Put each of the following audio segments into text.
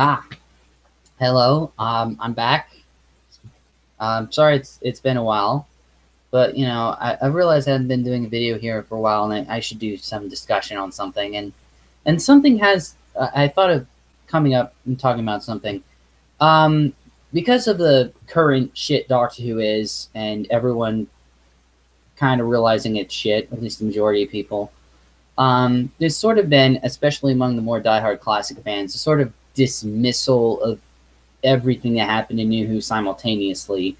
Ah, hello. I'm back. Sorry it's been a while, but I realized I haven't been doing a video here for a while, and I should do some discussion on something. And something has I thought of coming up and talking about something. Um, because of the current shit Doctor Who is, and everyone kind of realizing it's shit, at least the majority of people. There's sort of been, especially among the more diehard classic fans, a sort of dismissal of everything that happened in New Who simultaneously.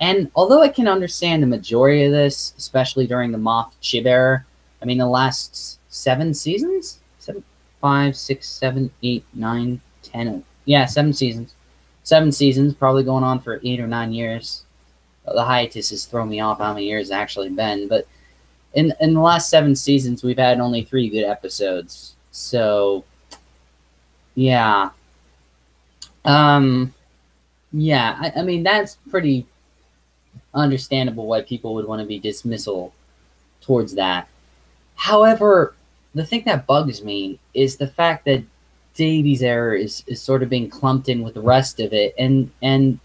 And although I can understand the majority of this, especially during the Moff Chib era, I mean, the last 7 seasons? 7, 5, 6, 7, 8, 9, 10. Yeah, 7 seasons. 7 seasons, probably going on for 8 or 9 years. The hiatus has thrown me off how many years it's actually been. But in the last 7 seasons, we've had only 3 good episodes. So, yeah. Um, yeah, I mean, that's pretty understandable why people would want to be dismissal towards that. However, the thing that bugs me is the fact that Davies Era is sort of being clumped in with the rest of it. And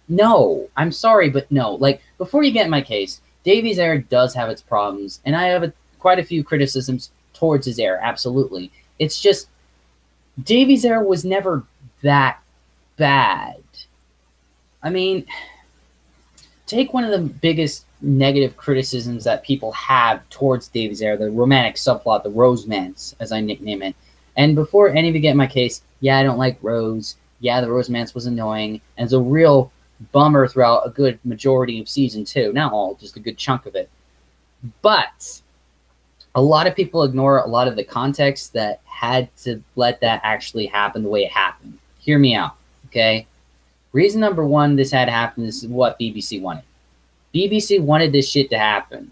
no, I'm sorry, but no. Like, before you get in my case, Davies Era does have its problems, and I have quite a few criticisms towards his era, absolutely. It's just, Davies Era was never that bad. I mean, take one of the biggest negative criticisms that people have towards Davies Era, the romantic subplot, the Rosemance, as I nickname it. And before any of you get my case, yeah, I don't like Rose. Yeah, the Rosemance was annoying, and it's a real bummer throughout a good majority of season 2. Not all, just a good chunk of it. But a lot of people ignore a lot of the context that had to let that actually happen the way it happened. Hear me out, okay? Reason number one this had to happen is what BBC wanted. BBC wanted this shit to happen.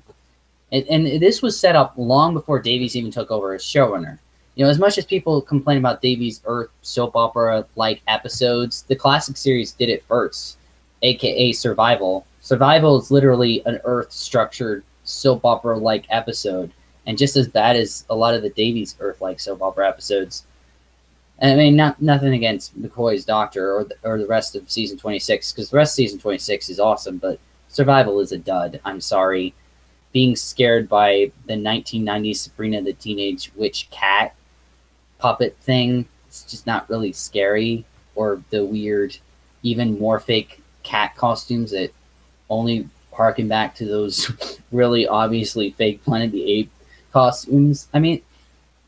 And this was set up long before Davies even took over as showrunner. You know, as much as people complain about Davies' Earth soap opera-like episodes, the classic series did it first, aka Survival. Survival is literally an Earth-structured soap opera-like episode, and just as bad as a lot of the Davies Earth-like soap opera episodes. I mean, nothing against McCoy's Doctor or the rest of season 26, because the rest of season 26 is awesome, but Survival is a dud. I'm sorry. Being scared by the 1990s Sabrina the Teenage Witch cat puppet thing, it's just not really scary. Or the weird, even more fake cat costumes that only harken back to those really obviously fake Planet of the Apes costumes. I mean,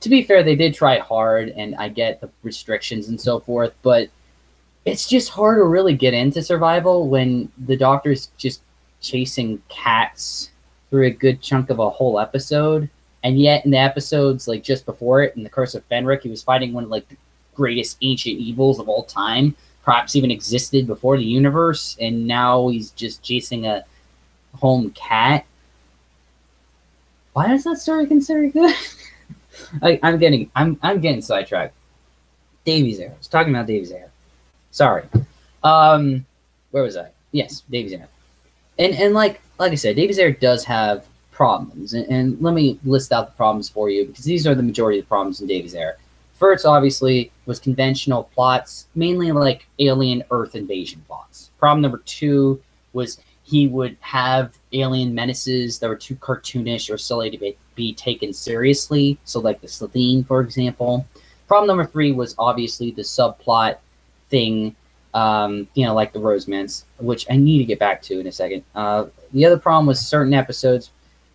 to be fair, they did try hard, and I get the restrictions and so forth, but it's just hard to really get into Survival when the Doctor's just chasing cats through a good chunk of a whole episode, and yet in the episodes like just before it, in the Curse of Fenric, he was fighting one of like the greatest ancient evils of all time, perhaps even existed before the universe, and now he's just chasing a home cat. Why is that story considered good? I'm getting sidetracked. Davies Era. I was talking about Davies Era. Sorry. Where was I? Yes, Davies Era. And like I said, Davies Era does have problems, and let me list out the problems for you, because these are the majority of the problems in Davies Era. First, obviously, was conventional plots, mainly like alien Earth invasion plots. Problem number 2 was he would have alien menaces that were too cartoonish or silly to be taken seriously. So like the Slitheen, for example. Problem number 3 was obviously the subplot thing, like the Rosemance, which I need to get back to in a second. The other problem was certain episodes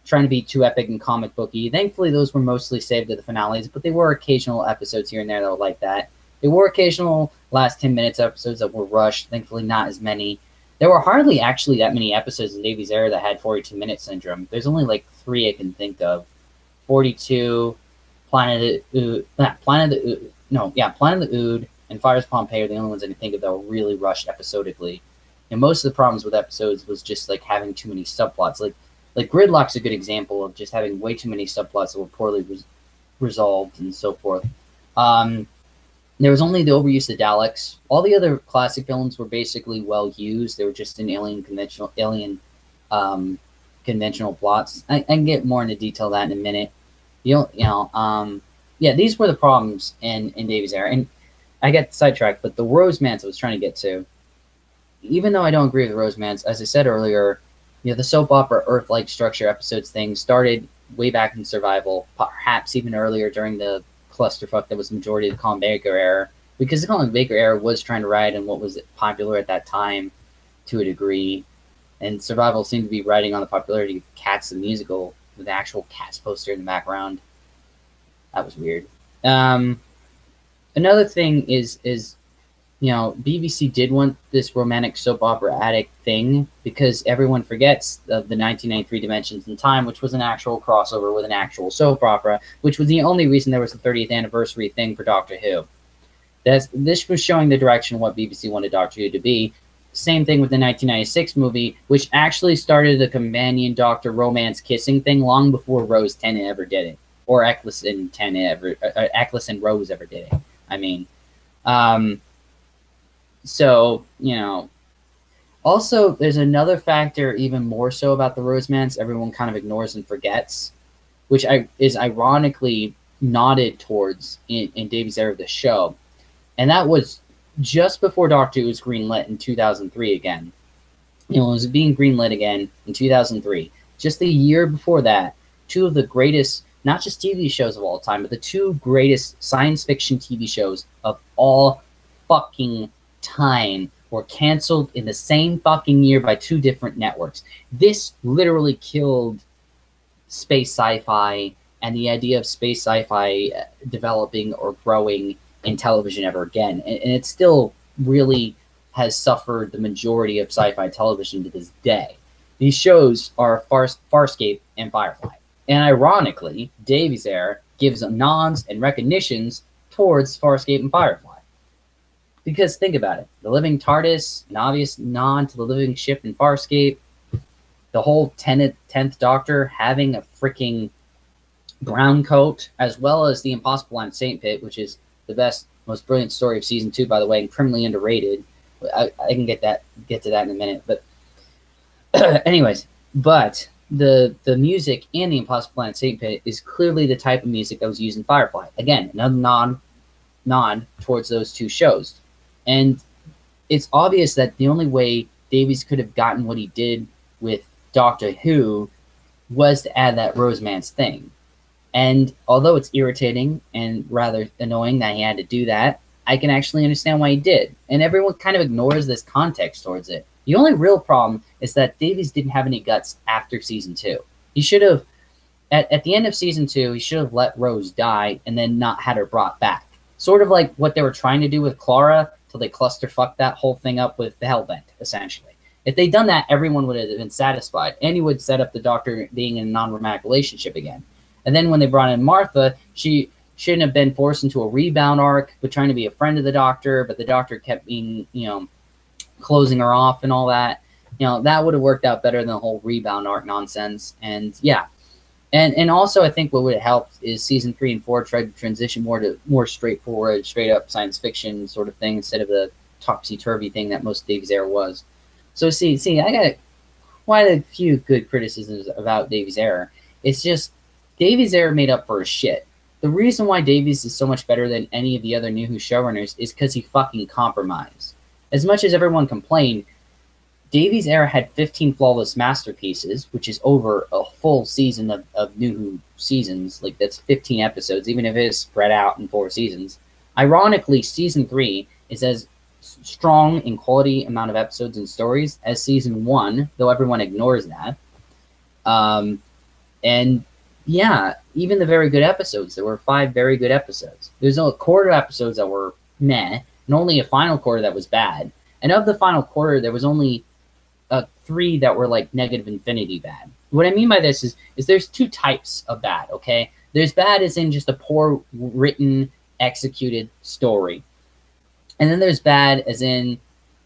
trying to be too epic and comic booky. Thankfully, those were mostly saved to the finales, but they were occasional episodes here and there that were like that. There were occasional last 10 minutes episodes that were rushed. Thankfully, not as many. There were hardly actually that many episodes in Davies Era that had 42-minute syndrome. There's only like 3 I can think of. 42, Planet of the Ood, and Fires Pompeii are the only ones I can think of that were really rushed episodically. And most of the problems with episodes was just like having too many subplots. Like Gridlock's a good example of just having way too many subplots that were poorly resolved and so forth. There was only the overuse of Daleks. All the other classic villains were basically well used. They were just in conventional plots. I can get more into detail of that in a minute. Yeah, these were the problems in Davies Era. And I get sidetracked, but the Rosemance I was trying to get to, even though I don't agree with Rosemance, as I said earlier, the soap opera Earth-like structure episodes thing started way back in Survival, perhaps even earlier during the clusterfuck that was the majority of the Colin Baker era, because the Colin Baker era was trying to ride on what was popular at that time to a degree, and Survival seemed to be riding on the popularity of Cats the musical with the actual Cats poster in the background. That was weird. Another thing is BBC did want this romantic soap opera addict thing because everyone forgets of the 1993 Dimensions in Time, which was an actual crossover with an actual soap opera, which was the only reason there was a 30th anniversary thing for Doctor Who. This was showing the direction of what BBC wanted Doctor Who to be. Same thing with the 1996 movie, which actually started the companion Doctor romance kissing thing long before Rose Tennant ever did it, or Eccles and Rose ever did it. I mean, so, also there's another factor even more so about the Rosemance everyone kind of ignores and forgets, which is ironically nodded towards in Davies Era of the show. And that was just before Doctor Who was greenlit in 2003 again. It was being greenlit again in 2003. Just a year before that, two of the greatest, not just TV shows of all time, but the two greatest science fiction TV shows of all fucking time were canceled in the same fucking year by two different networks. This literally killed space sci-fi and the idea of space sci-fi developing or growing in television ever again. And it still really has suffered the majority of sci-fi television to this day. These shows are Farscape and Firefly. And ironically, Davies Era gives nods and recognitions towards Farscape and Firefly. Because think about it. The living TARDIS, an obvious nod to the living ship in Farscape. The whole 10th Doctor having a freaking brown coat, as well as the Impossible Planet Saint Pit, which is the best, most brilliant story of season 2, by the way, and criminally underrated. I can get to that in a minute. But anyways, but the music in the Impossible Planet Saint Pit is clearly the type of music that was used in Firefly. Again, another nod towards those two shows. And it's obvious that the only way Davies could have gotten what he did with Doctor Who was to add that Rosemance thing. And although it's irritating and rather annoying that he had to do that, I can actually understand why he did. And everyone kind of ignores this context towards it. The only real problem is that Davies didn't have any guts after season 2. He should have, at the end of season 2, he should have let Rose die and then not had her brought back. Sort of like what they were trying to do with Clara till they clusterfucked that whole thing up with the Hellbent, essentially. If they'd done that, everyone would have been satisfied, and he would set up the Doctor being in a non-romantic relationship again. And then when they brought in Martha, she shouldn't have been forced into a rebound arc, but trying to be a friend of the Doctor, but the Doctor kept being, closing her off and all that. That would have worked out better than the whole rebound arc nonsense. And yeah. And also I think what would have helped is season 3 and 4 tried to transition more straightforward, straight up science fiction sort of thing instead of the topsy-turvy thing that most Davies Era was. So see, I got quite a few good criticisms about Davies Era. It's just Davies Era made up for his shit. The reason why Davies is so much better than any of the other New Who showrunners is because he fucking compromised. As much as everyone complained, Davies Era had 15 flawless masterpieces, which is over a full season of New Who seasons. Like, that's 15 episodes, even if it is spread out in 4 seasons. Ironically, season 3 is as strong in quality amount of episodes and stories as season 1, though everyone ignores that. And yeah, even the very good episodes, there were 5 very good episodes. There's a quarter episodes that were meh, and only a final quarter that was bad. And of the final quarter, there was only 3 that were like negative infinity bad. What I mean by this is there's 2 types of bad, okay? There's bad as in just a poor written, executed story. And then there's bad as in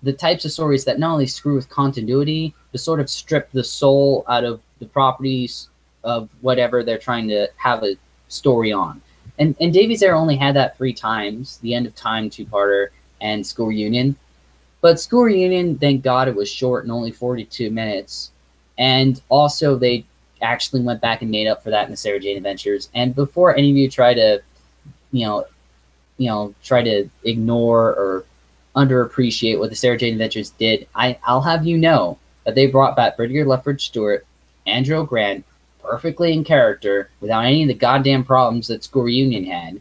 the types of stories that not only screw with continuity, but sort of strip the soul out of the properties of whatever they're trying to have a story on. And Davies Era only had that 3 times, the End of Time 2-parter and School Reunion. But School Reunion, thank God it was short and only 42 minutes. And also they actually went back and made up for that in the Sarah Jane Adventures. And before any of you try to, try to ignore or underappreciate what the Sarah Jane Adventures did, I'll have you know that they brought back Brigadier Lethbridge Stewart, Andrew Grant, perfectly in character without any of the goddamn problems that School Reunion had.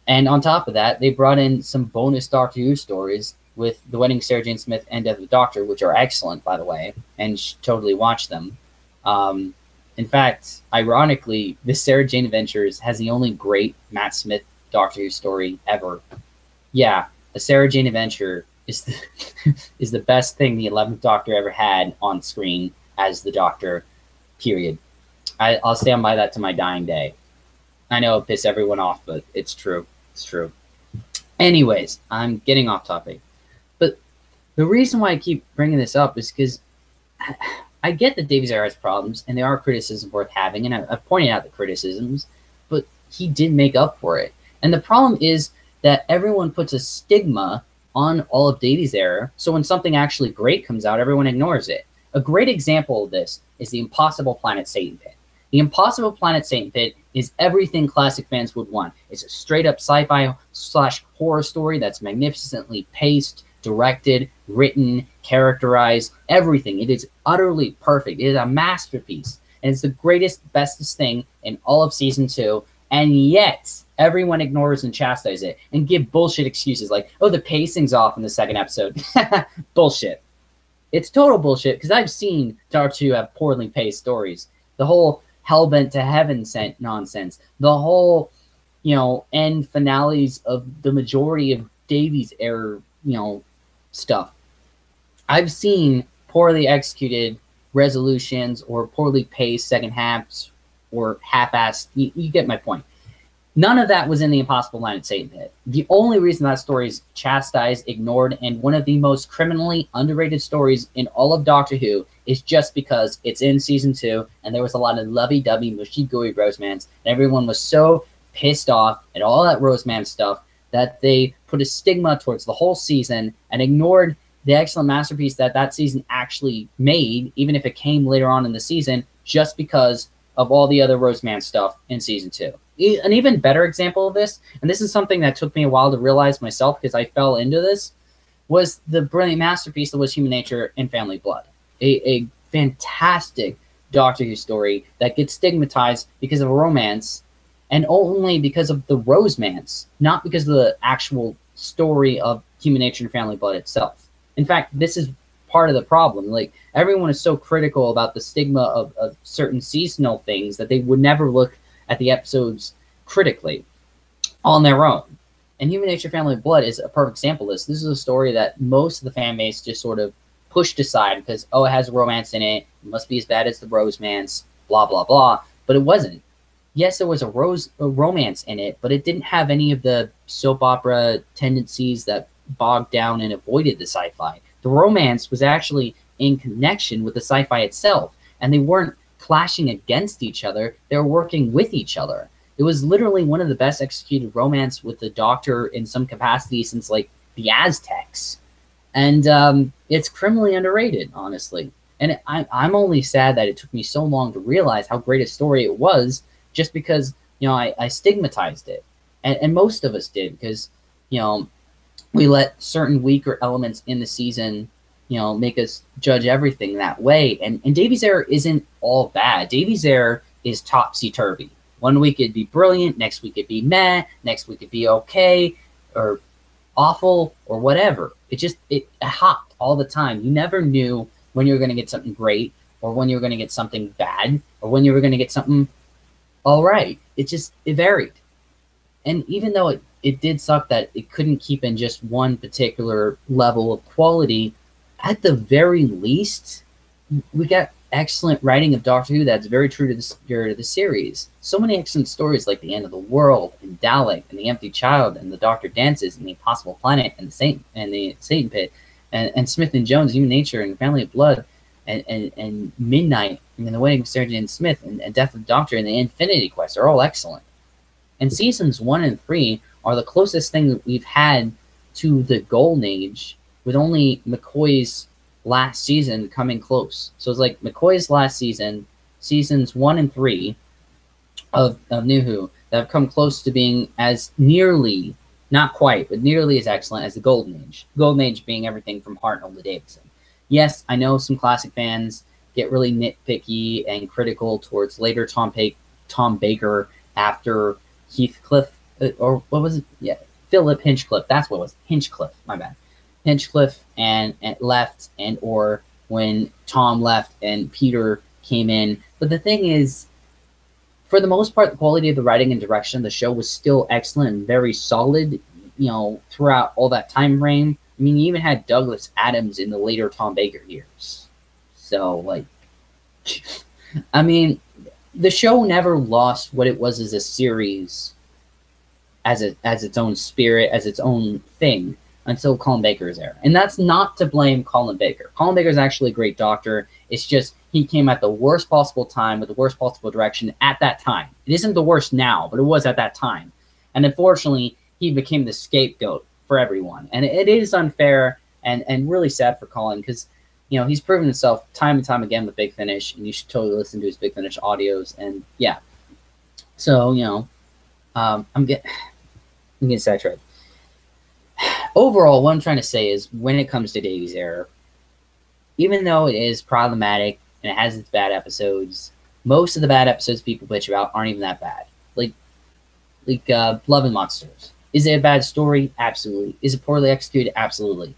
And on top of that, they brought in some bonus Doctor Who stories with The Wedding of Sarah Jane Smith and Death of the Doctor, which are excellent, by the way, and totally watch them. In fact, ironically, this Sarah Jane Adventures has the only great Matt Smith Doctor Who story ever. Yeah, a Sarah Jane Adventure is is the best thing the 11th Doctor ever had on screen as the Doctor, period. I'll stand by that to my dying day. I know it pisses everyone off, but it's true. It's true. Anyways, I'm getting off topic. But the reason why I keep bringing this up is because I get that Davies Era has problems, and there are criticisms worth having, and I've pointed out the criticisms, but he did make up for it. And the problem is that everyone puts a stigma on all of Davies Era, so when something actually great comes out, everyone ignores it. A great example of this is the Impossible Planet Satan Pit. The Impossible Planet Satan Pit is everything classic fans would want. It's a straight-up sci-fi / horror story that's magnificently paced, directed, written, characterized, everything. It is utterly perfect. It is a masterpiece. And it's the greatest, bestest thing in all of Season 2, and yet everyone ignores and chastises it and give bullshit excuses like, oh, the pacing's off in the second episode. Bullshit. It's total bullshit, because I've seen Doctor Who have poorly paced stories. The whole Hellbent to Heaven sent nonsense. The whole, end finales of the majority of Davies Era, stuff. I've seen poorly executed resolutions or poorly paced second halves or half-assed. You get my point. None of that was in the Impossible Planet Satan Pit. The only reason that story is chastised, ignored, and one of the most criminally underrated stories in all of Doctor Who is just because it's in Season 2, and there was a lot of lovey-dovey, mushy-gooey romance, and everyone was so pissed off at all that romance stuff that they put a stigma towards the whole season and ignored the excellent masterpiece that season actually made, even if it came later on in the season, just because of all the other romance stuff in Season 2. An even better example of this, and this is something that took me a while to realize myself because I fell into this, was the brilliant masterpiece that was Human Nature and Family Blood. A fantastic Doctor Who story that gets stigmatized because of romance, and only because of the romance, not because of the actual story of Human Nature and Family Blood itself. In fact, this is part of the problem. Like, everyone is so critical about the stigma of certain seasonal things that they would never look at the episodes critically on their own. And Human Nature Family Blood is a perfect example of this. This is a story that most of the fan base just sort of pushed aside because, oh, it has romance in it. It must be as bad as the romance, blah, blah, blah. But it wasn't. Yes, there was a romance in it, but it didn't have any of the soap opera tendencies that bogged down and avoided the sci-fi. The romance was actually in connection with the sci-fi itself, and they weren't clashing against each other. They were working with each other. It was literally one of the best executed romance with the Doctor in some capacity since, like, the Aztecs. And it's criminally underrated, honestly. And I'm only sad that it took me so long to realize how great a story it was, just because, I stigmatized it. And most of us did, because, we let certain weaker elements in the season make us judge everything that way. And Davies Era isn't all bad. Davies Era is topsy-turvy. One week it'd be brilliant, next week it'd be meh, next week it'd be okay, or awful, or whatever. It hopped all the time. You never knew when you were going to get something great, or when you were going to get something bad, or when you were going to get something all right. It varied. And even though it did suck that it couldn't keep in just one particular level of quality, at the very least, we got excellent writing of Doctor Who that's very true to the spirit of the series. So many excellent stories like The End of the World, and Dalek, and The Empty Child, and The Doctor Dances, and The Impossible Planet, and the Satan Pit, and Smith and Jones, Human Nature, and Family of Blood, and Midnight, and The Wedding of Sarah Jane Smith, and Death of the Doctor, and The Infinity Quest are all excellent. And seasons 1 and 3 are the closest thing that we've had to the Golden Age, with only McCoy's last season coming close. So it's like McCoy's last season, seasons 1 and 3 of New Who, that have come close to being as nearly Not quite, but nearly as excellent as the Golden Age. Golden Age being everything from Hartnell to Davidson. Yes, I know some classic fans get really nitpicky and critical towards later Tom Baker after Heathcliff, or what was it? Yeah, Philip Hinchcliffe. That's what it was. Hinchcliffe. My bad. Hinchcliffe and left, and or when Tom left and Peter came in. But the thing is, for the most part, the quality of the writing and direction of the show was still excellent and very solid, throughout all that time frame. I mean, you even had Douglas Adams in the later Tom Baker years. So, like, I mean, the show never lost what it was as a series, as its own spirit, as its own thing, until Colin Baker's era. And that's not to blame Colin Baker. Colin Baker is actually a great doctor. It's just he came at the worst possible time with the worst possible direction at that time. It isn't the worst now, but it was at that time. And unfortunately, he became the scapegoat for everyone. And it is unfair and really sad for Colin because, he's proven himself time and time again with Big Finish, and you should totally listen to his Big Finish audios. And yeah. So, I'm getting sidetracked. Overall, what I'm trying to say is when it comes to Davies Era, even though it is problematic and it has its bad episodes, most of the bad episodes people bitch about aren't even that bad. Like Love and Monsters. Is it a bad story? Absolutely. Is it poorly executed? Absolutely.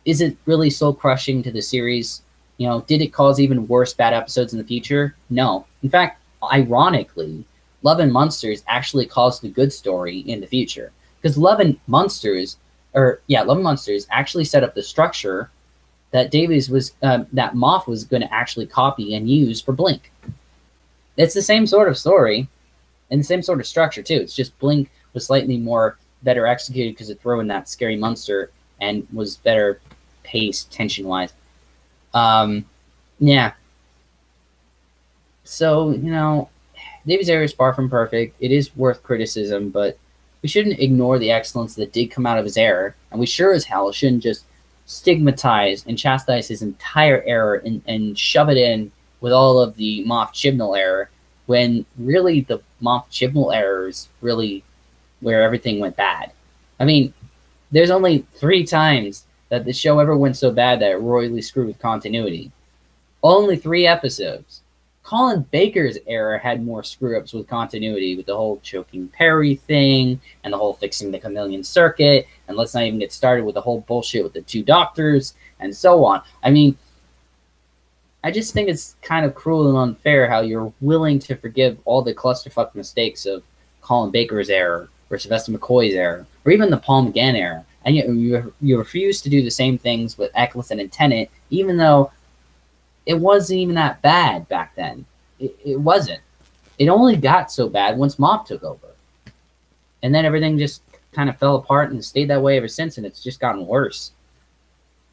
Is it really soul-crushing to the series? Did it cause even worse bad episodes in the future? No. In fact, ironically, Love and Monsters actually caused a good story in the future. Because Love and Monsters actually set up the structure that that Moff was going to actually copy and use for Blink. It's the same sort of story and the same sort of structure too. It's just Blink was slightly better executed because it threw in that scary monster and was better paced tension-wise. Yeah. So, Davies Era is far from perfect. It is worth criticism, but we shouldn't ignore the excellence that did come out of his era, and we sure as hell shouldn't just stigmatize and chastise his entire era and shove it in with all of the Moff Chibnall era, when really the Moff Chibnall era is really where everything went bad. I mean, there's only 3 times that the show ever went so bad that it royally screwed with continuity. Only 3 episodes. Colin Baker's era had more screw-ups with continuity, with the whole choking Perry thing, and the whole fixing the chameleon circuit, and let's not even get started with the whole bullshit with the 2 doctors, and so on. I mean, I just think it's kind of cruel and unfair how you're willing to forgive all the clusterfuck mistakes of Colin Baker's era, or Sylvester McCoy's era, or even the Paul McGann era, and you refuse to do the same things with Eccleston and Tennant, even though it wasn't even that bad back then. It wasn't. It only got so bad once Moff took over. And then everything just kind of fell apart and stayed that way ever since, and it's just gotten worse.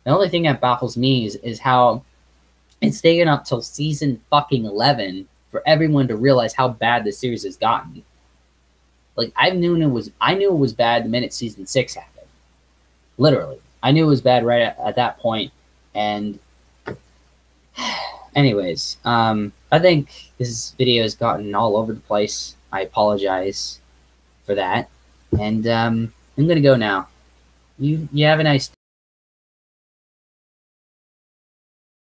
The only thing that baffles me is how it's taken up till season fucking 11 for everyone to realize how bad the series has gotten. Like, I knew it was bad the minute season 6 happened. Literally. I knew it was bad right at that point, and anyways, I think this video has gotten all over the place. I apologize for that. And I'm going to go now. You have a nice